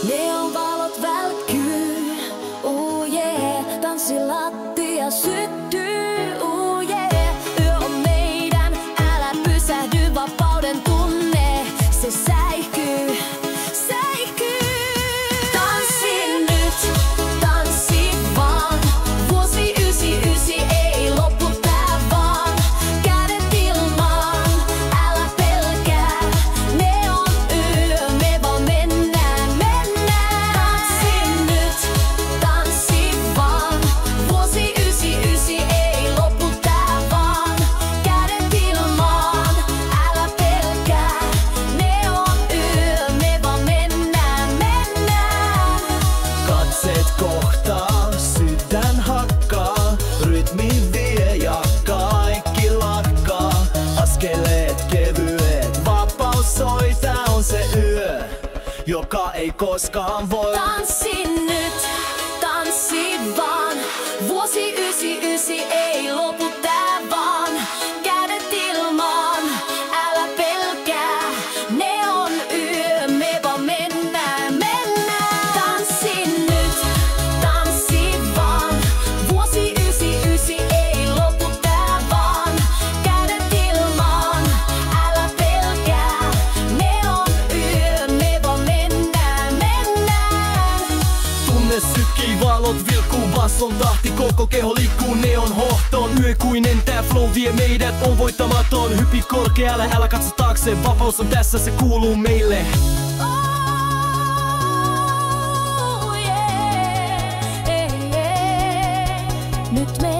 Neonvalot välkkyy, tanssilattia syttyy, yö on meidän, älä pysähdy, vapauden tunne, se säikyy, säikyy. Tanssi nyt, tanssi vaan, vuosi 99 ei lopu tää vaan. Kädet ilmaan, älä pelkää, neon yö, me vaan mennään, mennään. Tanssi nyt, tanssi vaan, vuosi 99 ei lopu tää vaan. Kädet ilmaan, älä pelkää, neon yö, me vaan mennään, mennään. Katseet kohtaa, sydän hakkaa, rytmi vie ja kaikki lakkaa. Askeleet kevyet, vapaus soi, tää on se yö, joka ei koskaan voi. Tanssi nyt, tanssi vaan, vuosi 99 ei lopu tää vaan. Kädet ilmaan, älä pelkää, neon yö, me vaan mennään, mennään. Tanssi nyt, tanssi vaan, vuosi 99 ei lopu tää vaan. Kädet ilmaan, älä pelkää, neon yö, me vaan mennään, mennään. Tunne sykkii, valot vilkkuu, basson tahti, koko keho liikkuu neon hohtoon. Yökuinen tää flow vie meidät, on voittamaton. Hypi korkealle, älä katso taakse, vapaus on tässä, se kuuluu meille. Nyt me